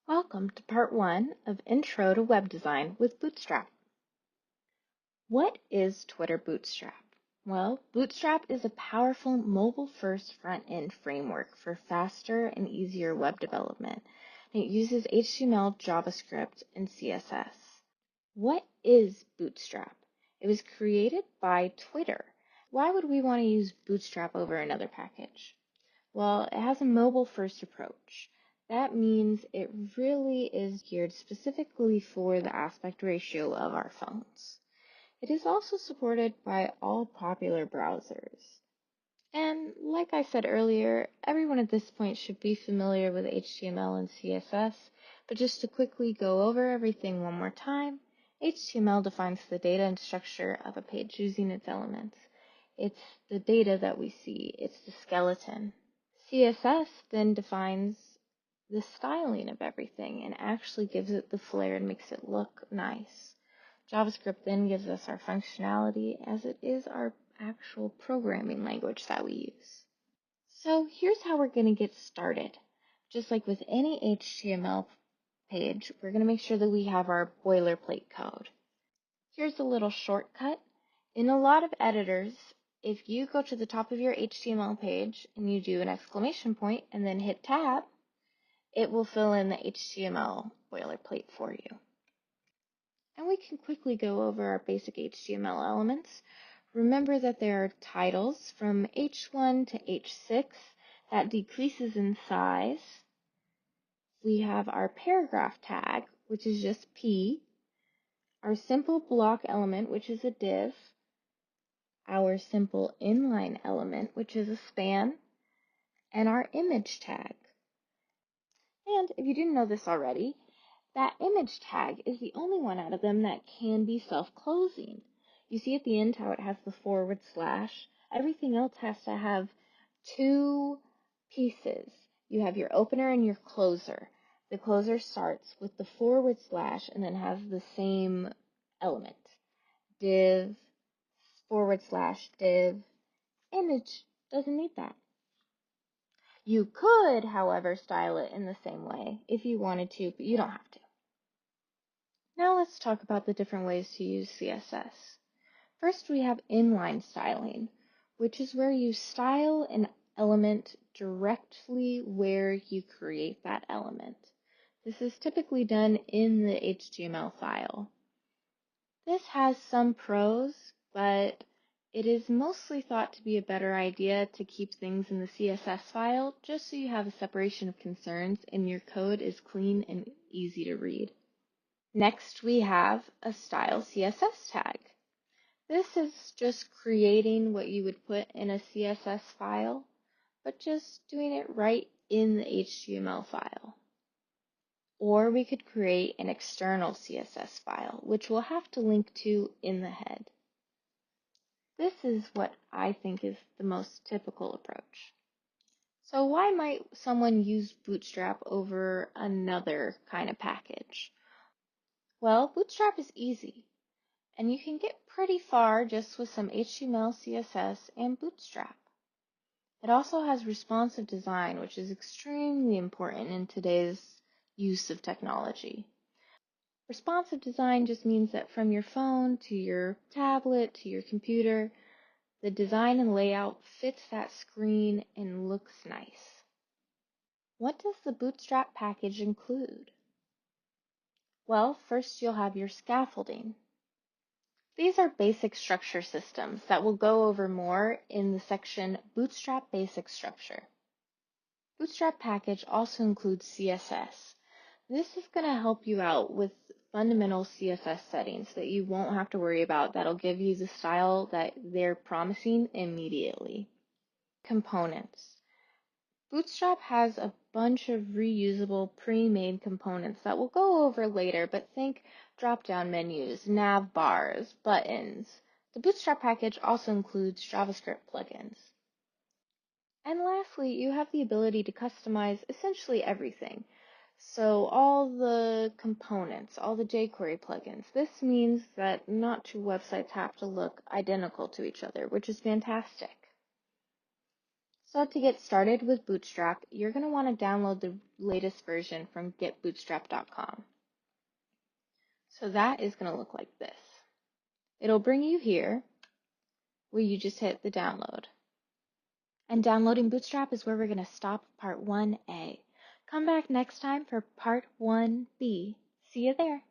Welcome to part 1 of Intro to Web Design with Bootstrap. What is Twitter Bootstrap? Well, Bootstrap is a powerful mobile-first front-end framework for faster and easier web development. It uses HTML, JavaScript, and CSS. What is Bootstrap? It was created by Twitter. Why would we want to use Bootstrap over another package? Well, it has a mobile-first approach. That means it really is geared specifically for the aspect ratio of our phones. It is also supported by all popular browsers. And like I said earlier, everyone at this point should be familiar with HTML and CSS, but just to quickly go over everything one more time, HTML defines the data and structure of a page using its elements. It's the data that we see, it's the skeleton. CSS then defines the styling of everything and actually gives it the flair and makes it look nice. JavaScript then gives us our functionality as it is our actual programming language that we use. So here's how we're going to get started. Just like with any HTML page, we're going to make sure that we have our boilerplate code. Here's a little shortcut. In a lot of editors, if you go to the top of your HTML page and you do an exclamation point and then hit tab, it will fill in the HTML boilerplate for you. And we can quickly go over our basic HTML elements. Remember that there are titles from H1 to H6 that decreases in size. We have our paragraph tag, which is just P, our simple block element, which is a div, our simple inline element, which is a span, and our image tag. And if you didn't know this already, that image tag is the only one out of them that can be self-closing. You see at the end how it has the /. Everything else has to have two pieces. You have your opener and your closer. The closer starts with the / and then has the same element. Div, / div, image doesn't need that. You could, however, style it in the same way if you wanted to, but you don't have to. Now let's talk about the different ways to use CSS. First, we have inline styling, which is where you style an element directly where you create that element. This is typically done in the HTML file. This has some pros, but it is mostly thought to be a better idea to keep things in the CSS file just so you have a separation of concerns and your code is clean and easy to read. Next, we have a style CSS tag. This is just creating what you would put in a CSS file, but just doing it right in the HTML file. Or we could create an external CSS file, which we'll have to link to in the head. This is what I think is the most typical approach. So why might someone use Bootstrap over another kind of package? Well, Bootstrap is easy, and you can get pretty far just with some HTML, CSS, and Bootstrap. It also has responsive design, which is extremely important in today's use of technology. Responsive design just means that from your phone to your tablet to your computer, the design and layout fits that screen and looks nice. What does the Bootstrap package include? Well, first you'll have your scaffolding. These are basic structure systems that we'll go over more in the section Bootstrap Basic Structure. Bootstrap package also includes CSS. This is going to help you out with fundamental CSS settings that you won't have to worry about. That'll give you the style that they're promising immediately. Components. Bootstrap has a bunch of reusable pre-made components that we'll go over later, but think drop-down menus, nav bars, buttons. The Bootstrap package also includes JavaScript plugins. And lastly, you have the ability to customize essentially everything. So all the components, all the jQuery plugins. This means that not two websites have to look identical to each other, which is fantastic. So to get started with Bootstrap, you're going to want to download the latest version from getbootstrap.com. So that is going to look like this. It'll bring you here where you just hit the download. And downloading Bootstrap is where we're going to stop part 1A. Come back next time for part 1B. See you there.